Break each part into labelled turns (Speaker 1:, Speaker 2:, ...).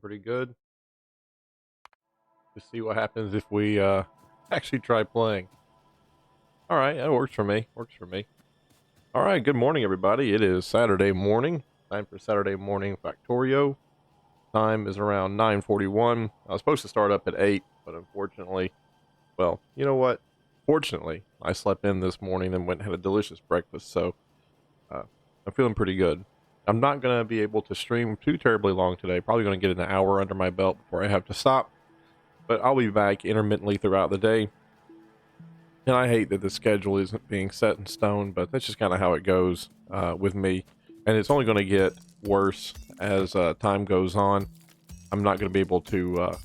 Speaker 1: pretty good. To see what happens if we actually try playing. All right, that works for me. Works for me. All right, good morning, everybody. It is Saturday morning. Time for Saturday morning Factorio. Time is around 9:41. I was supposed to start up at 8, but unfortunately, well, you know what? Fortunately, I slept in this morning and went and had a delicious breakfast, so uh, I'm feeling pretty good. I'm not going to be able to stream too terribly long today. Probably going to get an hour under my belt before I have to stop, but I'll be back intermittently throughout the day. And I hate that the schedule isn't being set in stone, but that's just kind of how it goes with me. And it's only going to get worse as time goes on. I'm not going to be able to.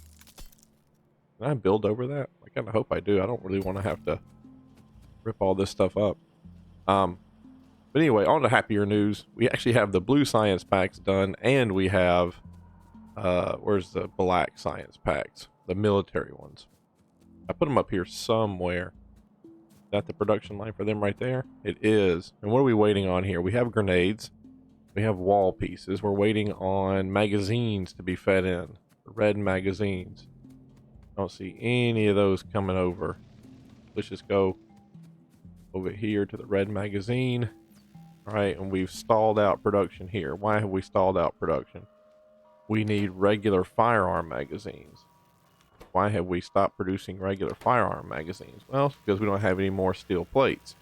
Speaker 1: Can I build over that? I kind of hope I do. I don't really want to have to rip all this stuff up. But anyway, on to happier news. We actually have the blue science packs done, and we have where's the black science packs? The military ones. I put them up here somewhere. Is that the production line for them right there? It is. And what are we waiting on here? We have grenades. We have wall pieces. We're waiting on magazines to be fed in. Red magazines. I don't see any of those coming over. Let's just go over here to the red magazine. All right, and we've stalled out production here. Why have we stalled out production? We need regular firearm magazines. Why have we stopped producing regular firearm magazines? Well, because we don't have any more steel plates.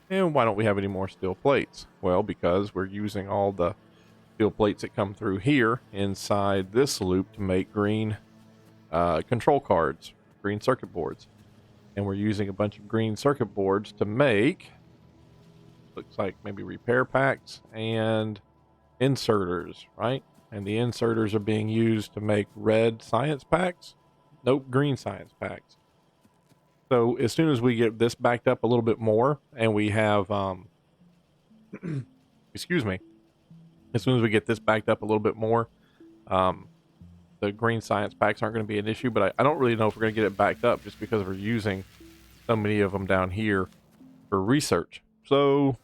Speaker 1: And why don't we have any more steel plates? Well, because we're using all the steel plates that come through here inside this loop to make green control cards, green circuit boards. And we're using a bunch of green circuit boards to make, looks like maybe repair packs and inserters, right? And the inserters are being used to make red science packs. Nope, green science packs. So as soon as we get this backed up a little bit more and we have, excuse me, as soon as we get this backed up a little bit more, the green science packs aren't going to be an issue, but I don't really know if we're going to get it backed up just because we're using so many of them down here for research. So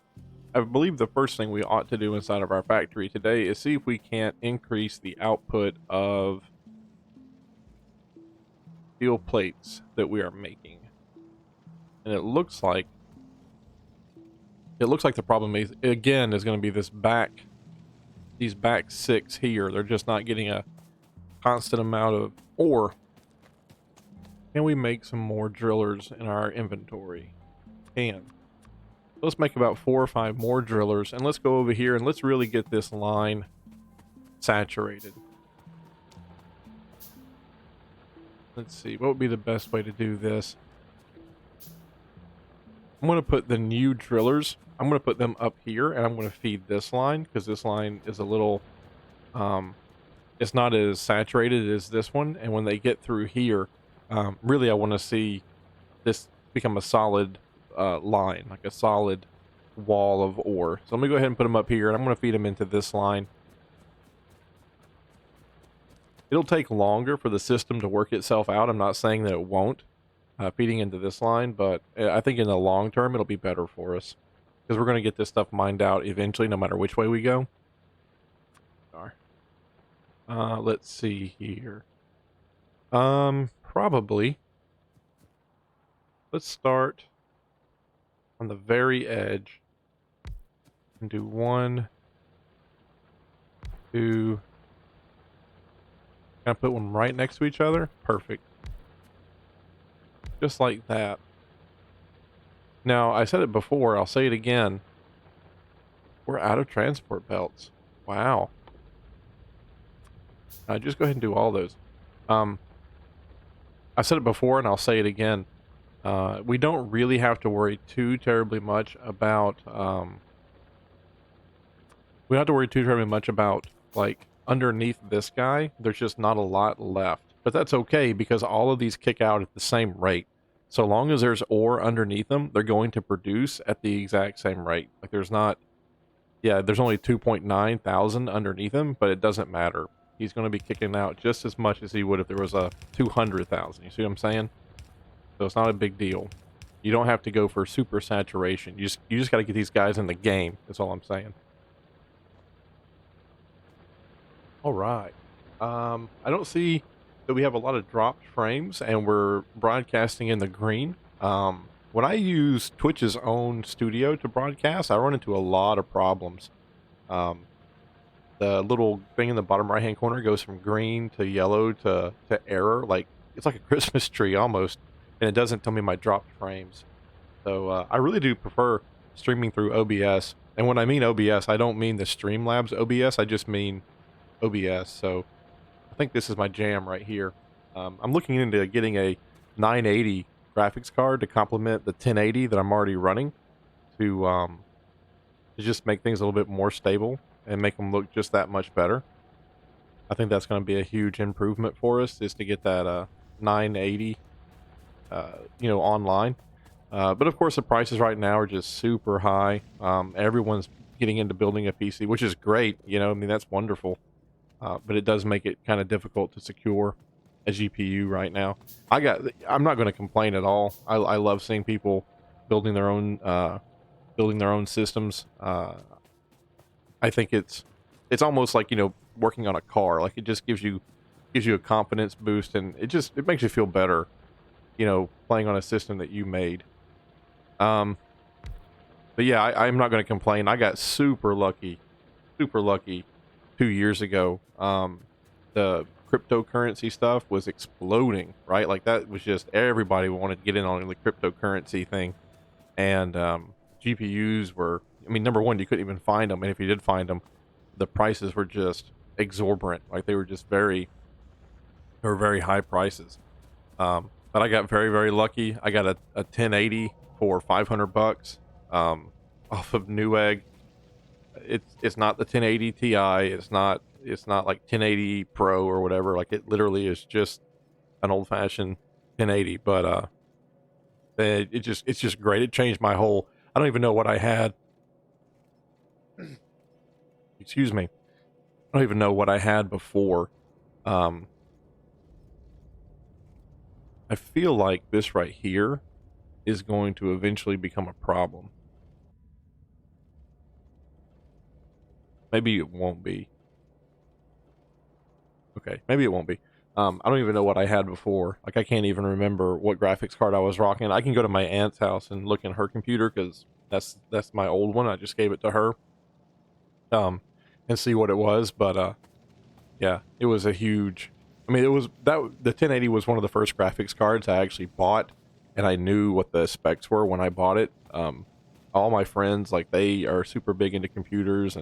Speaker 1: I believe the first thing we ought to do inside of our factory today is see if we can't increase the output of steel plates that we are making. And it looks like the problem is again is going to be these back six here. They're just not getting a constant amount of ore. Can we make some more drillers in our inventory? Let's make about 4 or 5 more drillers, and let's go over here and let's really get this line saturated. Let's see, what would be the best way to do this? I'm going to put the new drillers, I'm going to put them up here, and I'm going to feed this line, because this line is a little, it's not as saturated as this one, and when they get through here, really I want to see this become a solid line, like a solid wall of ore. So let me go ahead and put them up here, and I'm going to feed them into this line. It'll take longer for the system to work itself out. I'm not saying that it won't, feeding into this line, but I think in the long term it'll be better for us because we're going to get this stuff mined out eventually, no matter which way we go. Let's see here. Probably let's start on the very edge and do 1, 2. Can I put one right next to each other? Perfect. Just like that. Now, I said it before, I'll say it again. We're out of transport belts. Wow. Just go ahead and do all those. I said it before and I'll say it again. We don't really have to worry too terribly much about, we don't have to worry too terribly much about, like, underneath this guy, there's just not a lot left. But that's okay because all of these kick out at the same rate. So long as there's ore underneath them, they're going to produce at the exact same rate. Like there's not, yeah, there's only 2.9 thousand underneath him, but it doesn't matter. He's going to be kicking out just as much as he would if there was a 200,000. You see what I'm saying? So it's not a big deal. You don't have to go for super saturation. You just got to get these guys in the game. That's all I'm saying. All right. I don't see that we have a lot of dropped frames and we're broadcasting in the green. When I use Twitch's own studio to broadcast, I run into a lot of problems. Um, the little thing in the bottom right hand corner goes from green to yellow to error, like it's like a Christmas tree almost, and it doesn't tell me my dropped frames. So I really do prefer streaming through OBS. And when I mean OBS, I don't mean the Streamlabs OBS. I just mean OBS. So I think this is my jam right here. I'm looking into getting a 980 graphics card to complement the 1080 that I'm already running to just make things a little bit more stable and make them look just that much better. I think that's going to be a huge improvement for us is to get that 980 online. But of course, the prices right now are just super high. Everyone's getting into building a PC, which is great. I mean, that's wonderful. But it does make it kind of difficult to secure a GPU right now. I'm not going to complain at all. I love seeing people building their own, systems. I think it's almost like, working on a car. Like it just gives you a confidence boost, and it makes you feel better, playing on a system that you made. Um, but yeah, I'm not going to complain. I got super lucky 2 years ago. The cryptocurrency stuff was exploding, right? Like that was just everybody wanted to get in on the cryptocurrency thing. And GPUs were, I mean, number one, you couldn't even find them. And if you did find them, the prices were just exorbitant. Like they were very high prices. But I got very, very lucky. I got a 1080 for 500 bucks off of Newegg. It's not the 1080 Ti. It's not like 1080 Pro or whatever. Like it literally is just an old fashioned 1080. But it's just great. It changed my whole. I don't even know what I had. Excuse me. I don't even know what I had before. Um, I feel like this right here is going to eventually become a problem. Maybe it won't be. Okay, maybe it won't be. I don't even know what I had before. Like, I can't even remember what graphics card I was rocking. I can go to my aunt's house and look in her computer because that's my old one. I just gave it to her, um, and see what it was. But yeah, it was a huge. I mean, it was that the 1080 was one of the first graphics cards I actually bought, and I knew what the specs were when I bought it. All my friends, like, they are super big into computers,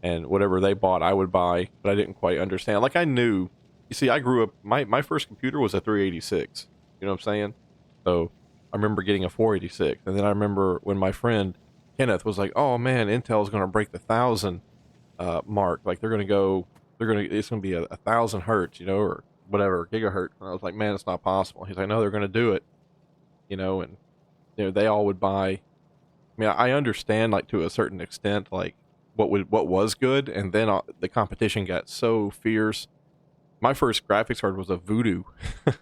Speaker 1: and whatever they bought, I would buy, but I didn't quite understand. Like, I knew. You see, I grew up. My first computer was a 386. You know what I'm saying? So I remember getting a 486, and then I remember when my friend Kenneth was like, "Oh man, Intel's going to break the 1,000 mark. Like it's gonna be a 1,000 hertz, or whatever gigahertz." And I was like, "Man, it's not possible." He's like, "No, they're gonna do it," and they all would buy. I mean, I understand, like, to a certain extent, like what was good, and then the competition got so fierce. My first graphics card was a Voodoo,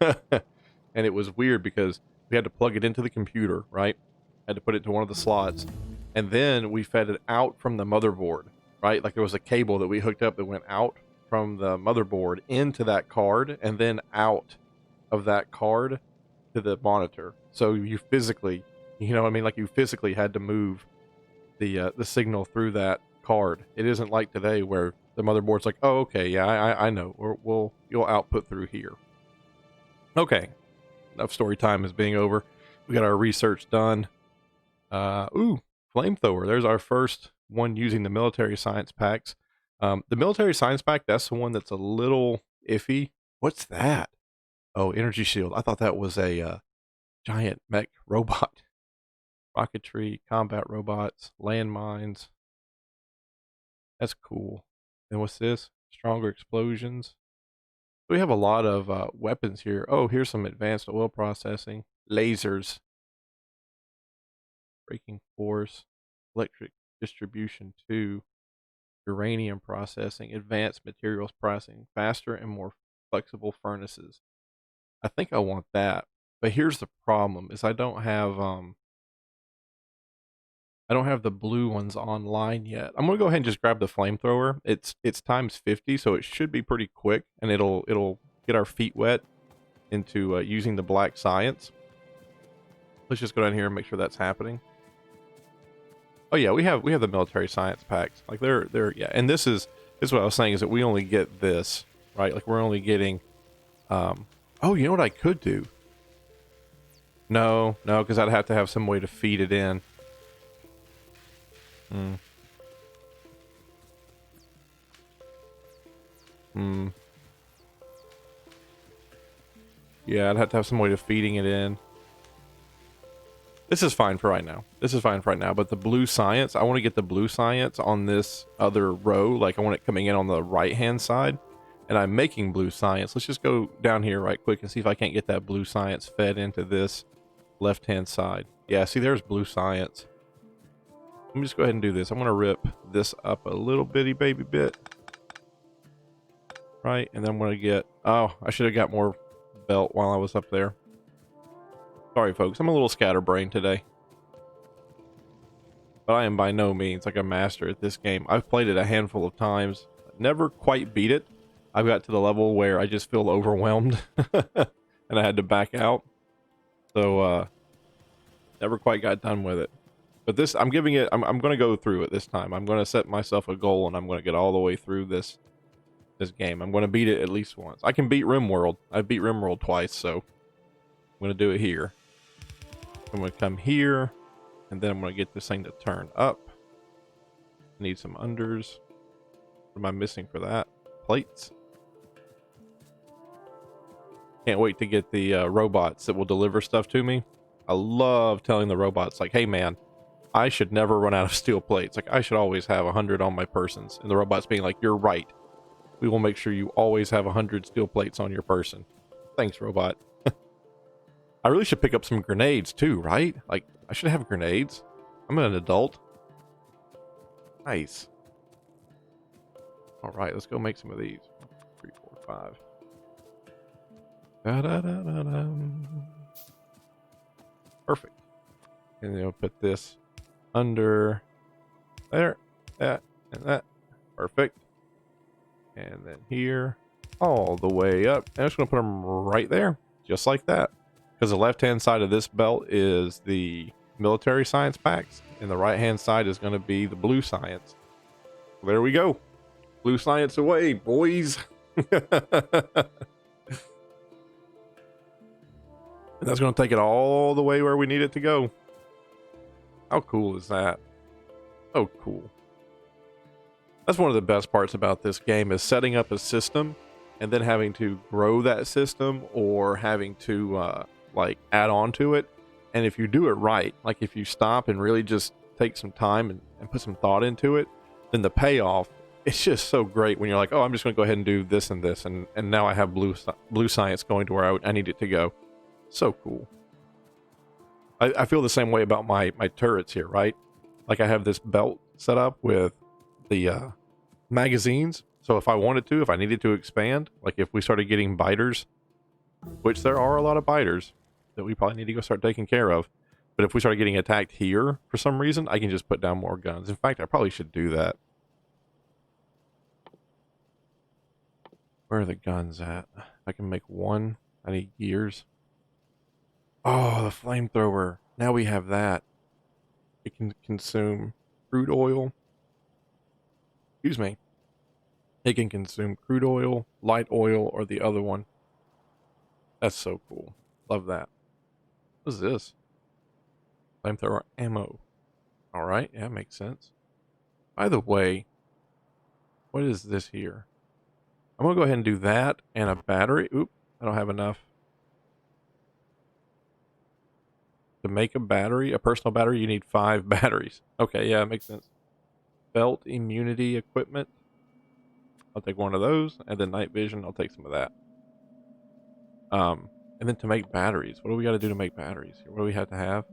Speaker 1: and it was weird because we had to plug it into the computer, right? Had to put it into one of the slots, and then we fed it out from the motherboard, right? Like there was a cable that we hooked up that went out from the motherboard into that card, and then out of that card to the monitor. So you physically, what I mean? Like you physically had to move the signal through that card. It isn't like today where the motherboard's like, "Oh, okay, yeah, I know. You'll output through here." Okay, enough story time is being over. We got our research done. Ooh, flamethrower. There's our first one using the military science packs. The military science pack, that's the one that's a little iffy. What's that? Oh, energy shield. I thought that was a giant mech robot. Rocketry, combat robots, landmines. That's cool. And what's this? Stronger explosions. We have a lot of weapons here. Oh, here's some advanced oil processing. Lasers. Braking force. Electric distribution 2. Uranium processing. Advanced materials processing. Faster and more flexible furnaces. I think I want that. But here's the problem is I don't have I don't have the blue ones online yet. I'm gonna go ahead and just grab the flamethrower. It's times 50, so it should be pretty quick, and it'll get our feet wet into using the black science. Let's just go down here and make sure that's happening. Oh yeah, we have the military science packs. Like they're yeah, and this is what I was saying is that we only get this, right? Like we're only getting oh, you know what I could do? No, because I'd have to have some way to feed it in. Hmm. Hmm. Yeah, I'd have to have some way to feeding it in. This is fine for right now. But the blue science, I want to get the blue science on this other row. Like I want it coming in on the right-hand side. And I'm making blue science. Let's just go down here right quick and see if I can't get that blue science fed into this left-hand side. Yeah, see, there's blue science. Let me just go ahead and do this. I'm going to rip this up a little bitty baby bit. Right, and then I'm going to get... Oh, I should have got more belt while I was up there. Sorry, folks. I'm a little scatterbrained today. But I am by no means like a master at this game. I've played it a handful of times. Never quite beat it. I've got to the level where I just feel overwhelmed. And I had to back out. So, never quite got done with it. But this, I'm giving it... I'm going to go through it this time. I'm going to set myself a goal, and I'm going to get all the way through this game. I'm going to beat it at least once. I can beat RimWorld. I've beat RimWorld twice, so I'm going to do it here. I'm going to come here, and then I'm going to get this thing to turn up. I need some unders. What am I missing for that? Plates. Can't wait to get the robots that will deliver stuff to me. I love telling the robots, like, hey man, I should never run out of steel plates. Like, I should always have 100 on my persons. And the robots being like, you're right. We will make sure you always have 100 steel plates on your person. Thanks, robot. I really should pick up some grenades too, right? Like, I should have grenades. I'm an adult. Nice. All right, let's go make some of these. 3, 4, 5. Perfect. And then we'll put this under there, that, and that. Perfect. And then here, all the way up. And I'm just going to put them right there, just like that. Because the left-hand side of this belt is the military science packs, and the right-hand side is going to be the blue science. There we go. Blue science away, boys. And that's going to take it all the way where we need it to go. How cool is that? Oh, cool. That's one of the best parts about this game is setting up a system and then having to grow that system or having to like add on to it. And if you do it right, like if you stop and really just take some time and put some thought into it, then the payoff, it's just so great when you're like, oh, I'm just going to go ahead and do this and this. And now I have blue science going to where I need it to go. So cool. I feel the same way about my turrets here, right? Like I have this belt set up with the magazines. So if I wanted to, if I needed to expand, like if we started getting biters, which there are a lot of biters that we probably need to go start taking care of. But if we started getting attacked here for some reason, I can just put down more guns. In fact, I probably should do that. Where are the guns at? I can make one. I need gears. Oh, the flamethrower. Now we have that. It can consume crude oil. Excuse me. It can consume crude oil, light oil, or the other one. That's so cool. Love that. What is this? Flamethrower ammo. Alright, yeah, makes sense. By the way, what is this here? I'm going to go ahead and do that and a battery. Oop, I don't have enough. To make a battery, a personal battery, you need 5 batteries. Okay, yeah, it makes sense. Belt immunity equipment. I'll take one of those. And then night vision, I'll take some of that. And then to make batteries, what do we got to do to make batteries? What do we have to have?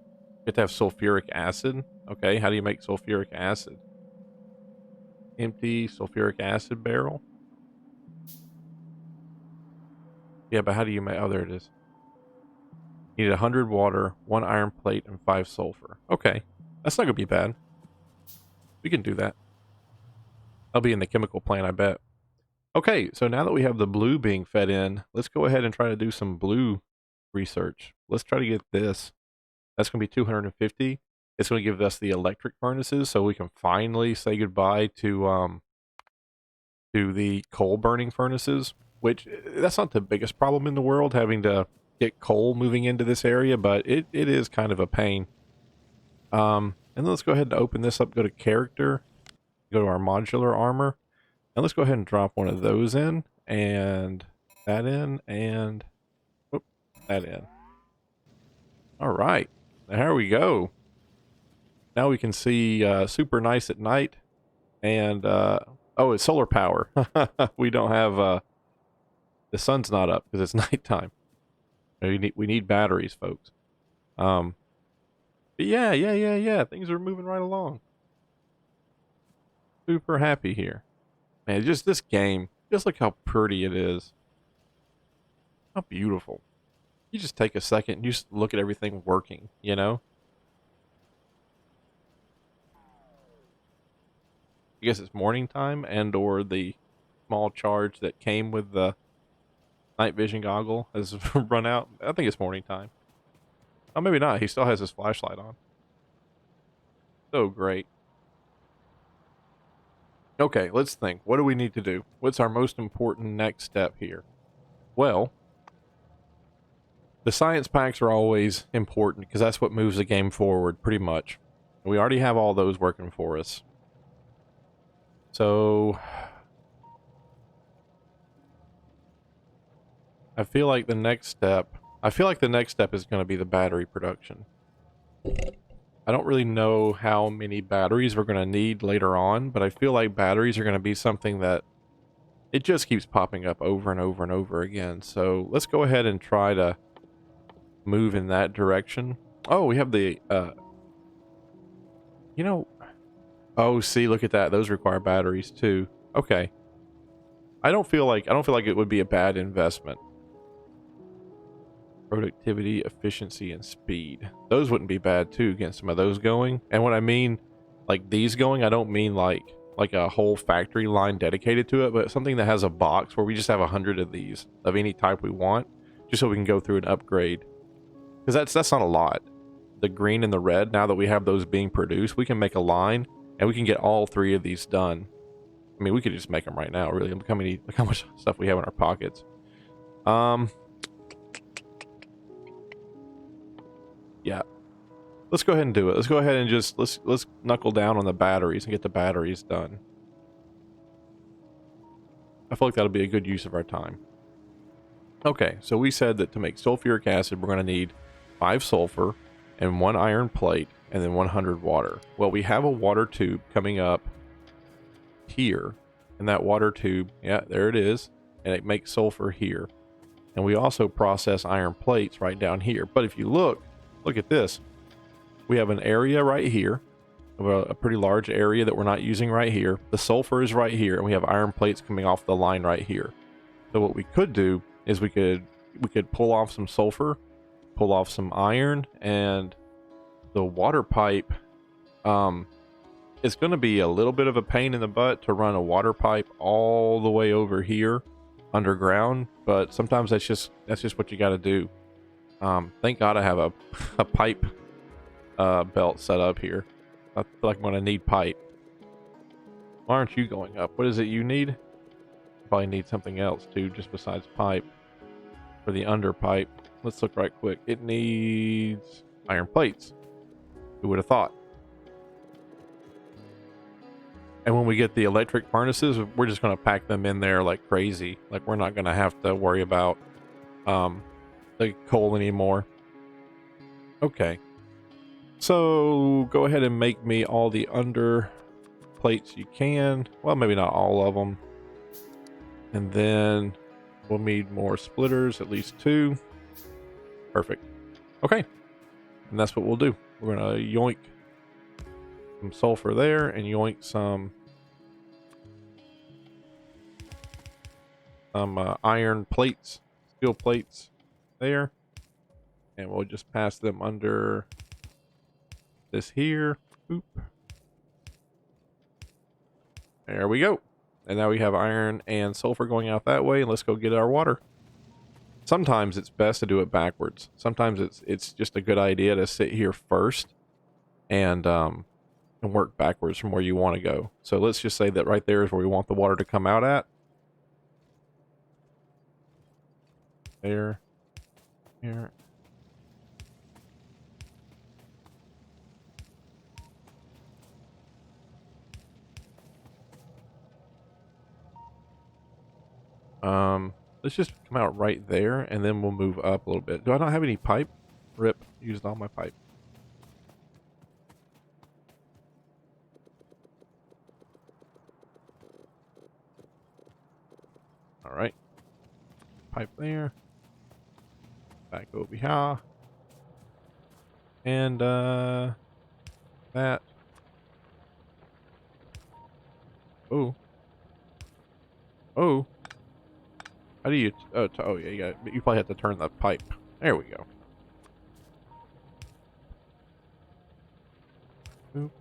Speaker 1: We have to have sulfuric acid. Okay, how do you make sulfuric acid? Empty sulfuric acid barrel. Yeah, but how do you make... Oh, there it is. You need 100 water, 1 iron plate, and 5 sulfur. Okay, that's not going to be bad. We can do that. I'll be in the chemical plant, I bet. Okay, so now that we have the blue being fed in, let's go ahead and try to do some blue research. Let's try to get this. That's going to be 250. It's going to give us the electric furnaces, so we can finally say goodbye to the coal burning furnaces, which that's not the biggest problem in the world, having to get coal moving into this area, but it is kind of a pain. And then let's go ahead and open this up, go to character, go to our modular armor, and let's go ahead and drop one of those in, and that in, and whoop, that in. All right, there we go. Now we can see super nice at night, and oh, it's solar power. We don't have the sun's not up because it's nighttime. We need batteries, folks. But yeah. Things are moving right along. Super happy here. Man, just this game. Just look how pretty it is. How beautiful. You just take a second and you just look at everything working, you know? I guess it's morning time and or the small charge that came with the night vision goggle has run out. I think it's morning time. Oh, maybe not. He still has his flashlight on. So great. Okay, let's think. What do we need to do? What's our most important next step here? Well, the science packs are always important because that's what moves the game forward, pretty much. We already have all those working for us. So, I feel like the next step is going to be the battery production. I don't really know how many batteries we're going to need later on, but I feel like batteries are going to be something that it just keeps popping up over and over and over again. So let's go ahead and try to move in that direction. Oh, we have the, you know, oh, see, look at that. Those require batteries too. Okay. I don't feel like it would be a bad investment. Productivity, efficiency, and speed. Those wouldn't be bad too, getting some of those going. And when I mean like these going, I don't mean like a whole factory line dedicated to it, but something that has a box where we just have 100 of these of any type we want, just so we can go through and upgrade. Because that's not a lot. The green and the red, now that we have those being produced, we can make a line and we can get all 3 of these done. I mean, we could just make them right now, really. Look how much stuff we have in our pockets. Yeah. Let's go ahead and do it. Let's go ahead and just let's knuckle down on the batteries and get the batteries done. I feel like that'll be a good use of our time. Okay, so we said that to make sulfuric acid, we're going to need 5 sulfur and 1 iron plate and then 100 water. Well, we have a water tube coming up here, and that water tube, yeah, there it is, and it makes sulfur here. And we also process iron plates right down here. But if you look at this. We have an area right here, a pretty large area that we're not using right here. The sulfur is right here, and we have iron plates coming off the line right here. So what we could do is we could pull off some sulfur, pull off some iron, and the water pipe. It's going to be a little bit of a pain in the butt to run a water pipe all the way over here underground, but sometimes that's just what you got to do. Thank God I have a pipe belt set up here. I feel like I'm going to need pipe. Why aren't you going up? What is it you need? Probably need something else too, just besides pipe. For the under pipe. Let's look right quick. It needs iron plates. Who would have thought? And when we get the electric furnaces, we're just going to pack them in there like crazy. Like, we're not going to have to worry about the coal anymore. Okay. So go ahead and make me all the under plates you can. Well, maybe not all of them. And then we'll need more splitters, at least 2. Perfect. Okay. And that's what we'll do. We're going to yoink some sulfur there and yoink some iron plates, steel plates there. And we'll just pass them under this here. Oop. There we go. And now we have iron and sulfur going out that way, and let's go get our water. Sometimes it's best to do it backwards. Sometimes it's just a good idea to sit here first and work backwards from where you want to go. So let's just say that right there is where we want the water to come out at. There. Here. Let's just come out right there, and then we'll move up a little bit. Do I not have any pipe? Rip, used all my pipe. All right. Pipe there. Back over here. And, that. Oh. Oh. How do you, oh yeah, you probably have to turn the pipe. There we go. Oop.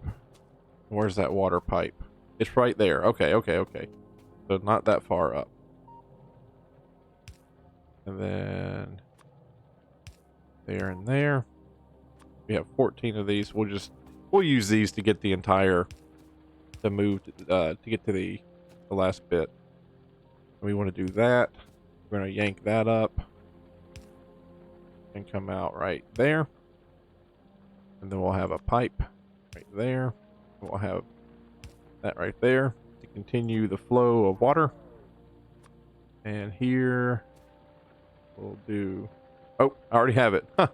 Speaker 1: Where's that water pipe? It's right there. Okay, okay, okay. So not that far up. And then there and there. We have 14 of these. We'll use these to get the entire, to move, to get to the last bit. We want to do that. We're going to yank that up and come out right there. And then we'll have a pipe right there. We'll have that right there to continue the flow of water. And here we'll do, oh, I already have it. Huh.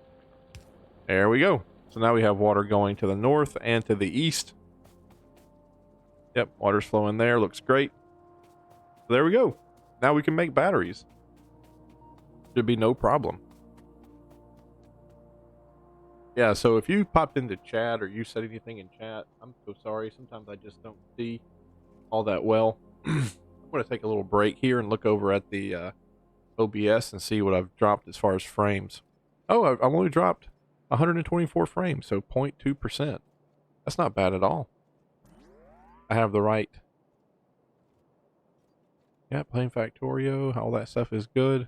Speaker 1: There we go. So now we have water going to the north and to the east. Yep, water's flowing there. Looks great. So there we go. Now we can make batteries. Should be no problem. Yeah, so if you popped into chat or you said anything in chat, I'm so sorry. Sometimes I just don't see all that well. I'm going to take a little break here and look over at the OBS and see what I've dropped as far as frames. Oh, I've only dropped 124 frames, so 0.2%. That's not bad at all. I have the right. Yeah, playing Factorio, all that stuff is good.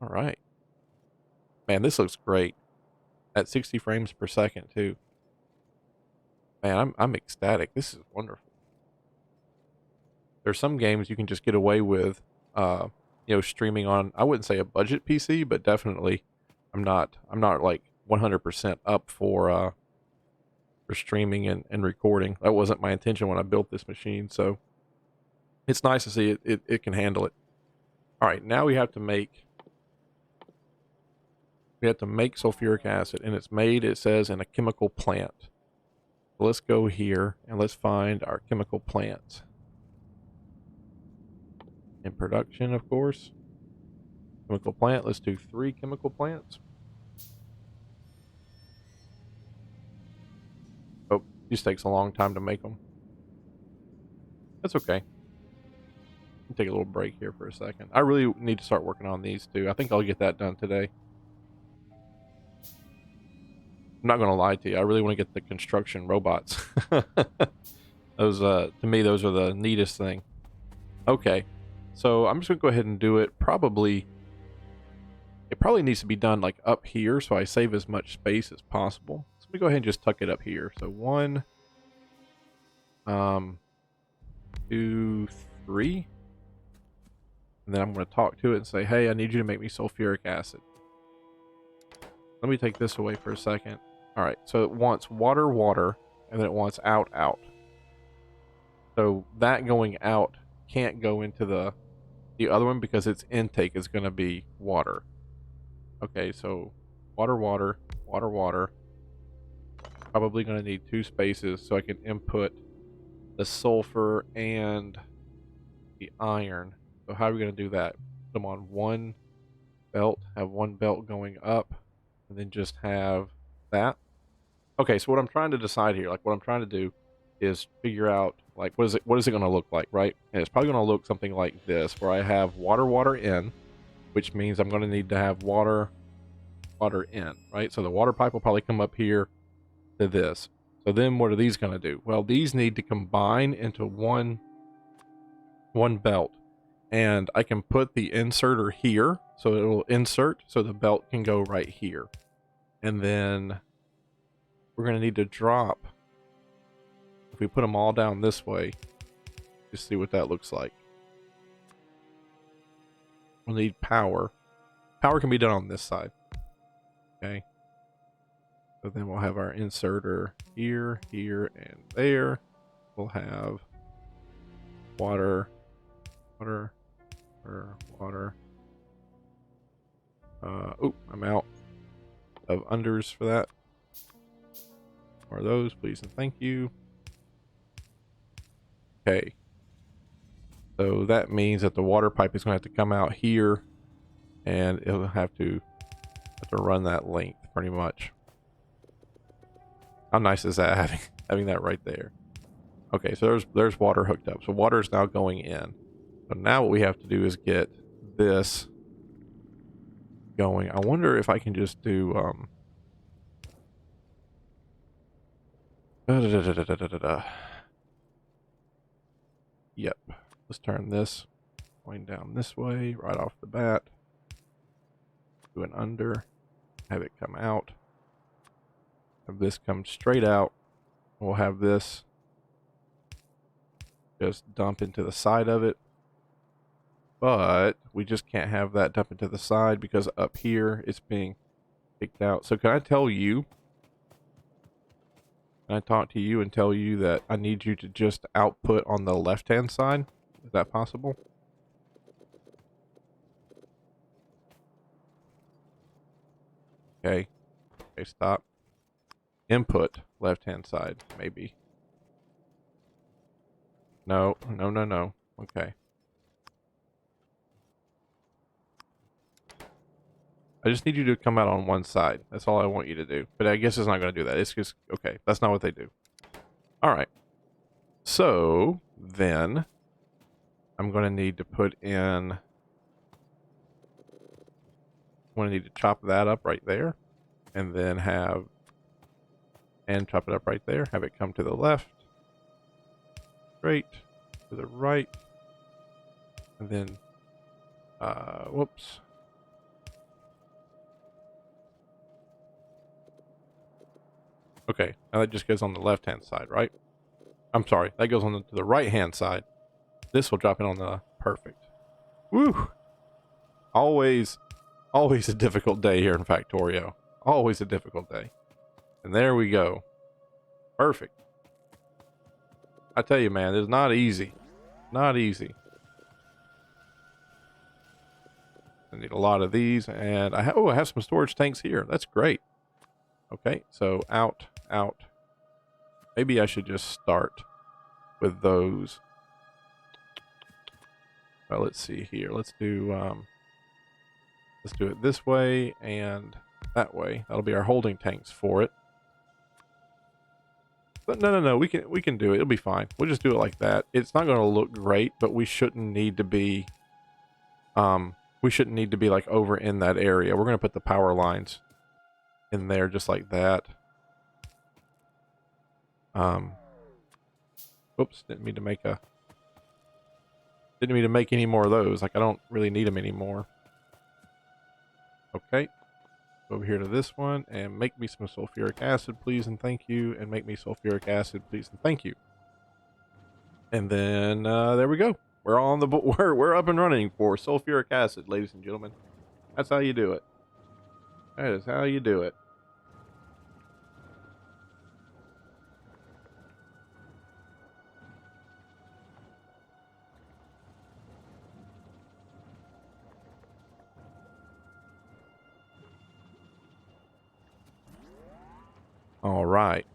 Speaker 1: All right. Man, this looks great. At 60 frames per second, too. Man, I'm ecstatic. This is wonderful. There's some games you can just get away with, streaming on, I wouldn't say a budget PC, but definitely I'm not like 100% up for streaming and recording. That wasn't my intention when I built this machine, so it's nice to see it can handle it. All right, now we have to make sulfuric acid, and it's made, it says, in a chemical plant. So let's go here and let's find our chemical plants. In production, of course. Chemical plant, let's do 3 chemical plants. Oh, this takes a long time to make them. That's okay. Take a little break here for a second. I really need to start working on these too. I think I'll get that done today. I'm not going to lie to you. I really want to get the construction robots. Those, to me, those are the neatest thing. Okay. So I'm just going to go ahead and do it. It probably needs to be done like up here, so I save as much space as possible. So let me go ahead and just tuck it up here. So 1, 2, 3. And then I'm going to talk to it and say, hey, I need you to make me sulfuric acid. Let me take this away for a second. All right, so it wants water, water, and then it wants out, out. So that going out can't go into the other one because its intake is going to be water. Okay, so water, water, water, water. Probably going to need 2 spaces so I can input the sulfur and the iron. So how are we going to do that? Put them on one belt, have one belt going up, and then just have that. Okay, so what I'm trying to decide here, like what I'm trying to do is figure out, like, what is it going to look like, right? And it's probably going to look something like this, where I have water, water in, which means I'm going to need to have water, water in, right? So the water pipe will probably come up here to this. So then what are these going to do? Well, these need to combine into one belt. And I can put the inserter here, so it will insert, so the belt can go right here. And then we're going to need to drop, if we put them all down this way, just see what that looks like. We'll need power. Power can be done on this side. Okay. So then we'll have our inserter here, here, and there. We'll have water. Oh, I'm out of unders for that. Or those, please and thank you. Okay. So that means that the water pipe is going to have to come out here, and it'll have to run that length pretty much. How nice is that, having that right there? Okay, so there's water hooked up. So water is now going in. So now what we have to do is get this going. I wonder if I can just do Yep. Let's turn this going down this way right off the bat. Do an under. Have it come out. Have this come straight out. We'll have this just dump into the side of it. But we just can't have that dump into the side because up here it's being kicked out. So can I tell you? Can I talk to you and tell you that I need you to just output on the left-hand side? Is that possible? Okay. Okay, stop. Input, left-hand side, maybe. No. Okay. I just need you to come out on one side. That's all I want you to do. But I guess it's not going to do that. It's just, okay, that's not what they do. All right. So, then, I'm going to need to put in... I'm going to need to chop that up right there. And then have... And chop it up right there. Have it come to the left. Straight. To the right. And then... whoops. Okay, now that just goes on the left-hand side, right? I'm sorry, that goes on to the right-hand side. This will drop in on the perfect. Woo! Always a difficult day here in Factorio. Always a difficult day. And there we go. Perfect. I tell you, man, it's not easy. Not easy. I need a lot of these, and I have some storage tanks here. That's great. Okay, so out. Maybe I should just start with those. Well, let's see here. Let's do it this way and that way. That'll be our holding tanks for it. But no, we can do it. It'll be fine. We'll just do it like that. It's not going to look great, but we shouldn't need to be like over in that area. We're going to put the power lines in there just like that. Oops, didn't mean to make any more of those. Like, I don't really need them anymore. Okay. Over here to this one and make me some sulfuric acid, please and thank you. And make me sulfuric acid, please and thank you. And then there we go. We're on the we're up and running for sulfuric acid, ladies and gentlemen. That's how you do it. That is how you do it. All right.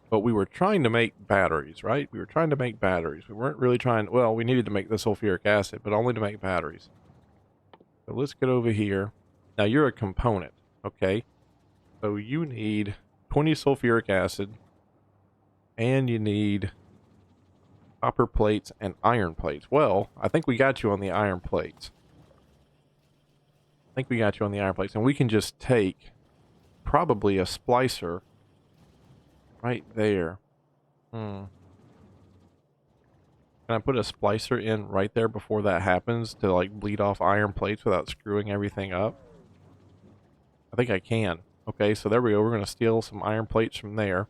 Speaker 1: But we were trying to make batteries, right? We were trying to make batteries. We weren't really trying... Well, we needed to make the sulfuric acid, but only to make batteries. So let's get over here. Now, you're a component, okay? So you need 20 sulfuric acid, and you need copper plates and iron plates. Well, I think we got you on the iron plates. And we can just take probably a splicer Right there. Hmm. Can I put a splicer in right there before that happens to like bleed off iron plates without screwing everything up? I think I can. Okay, so there we go. We're going to steal some iron plates from there.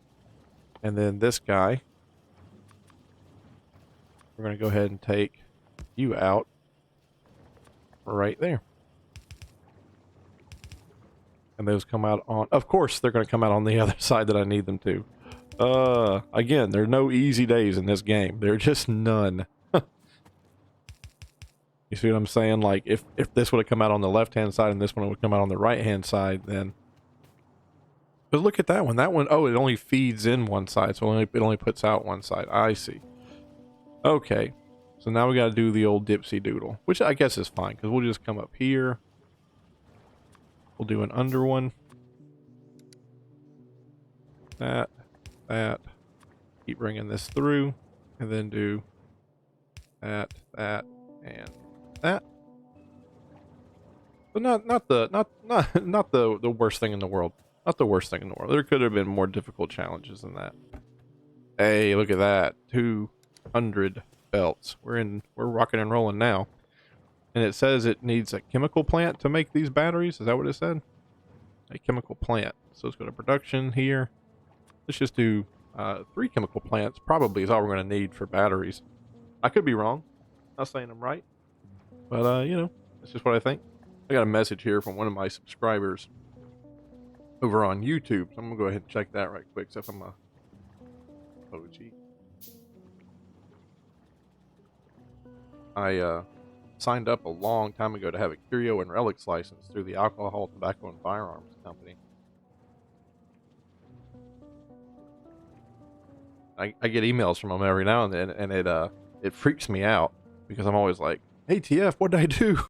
Speaker 1: And then this guy, we're going to go ahead and take you out right there. And those come out on, of course, they're going to come out on the other side that I need them to. Again, there are no easy days in this game. There are just none. You see what I'm saying? Like, if this would have come out on the left-hand side and this one would come out on the right-hand side, then... But look at that one. That one, oh, it only feeds in one side, so it only puts out one side. I see. Okay. So now we got to do the old dipsy doodle, which I guess is fine, because we'll just come up here. We'll do an under one. That. Keep bringing this through, and then do that, and that. But not the worst thing in the world. Not the worst thing in the world. There could have been more difficult challenges than that. Hey, look at that. 200 belts. We're rocking and rolling now. And it says it needs a chemical plant to make these batteries. Is that what it said? A chemical plant. So let's go to production here. Let's just do 3 chemical plants. Probably is all we're going to need for batteries. I could be wrong. Not saying I'm right. But, you know, that's just what I think. I got a message here from one of my subscribers over on YouTube. So I'm going to go ahead and check that right quick. Except I'm a OG. I signed up a long time ago to have a curio and relics license through the Alcohol, Tobacco, and Firearms Company. I get emails from them every now and then, and it freaks me out because I'm always like, "Hey TF, what did I do?"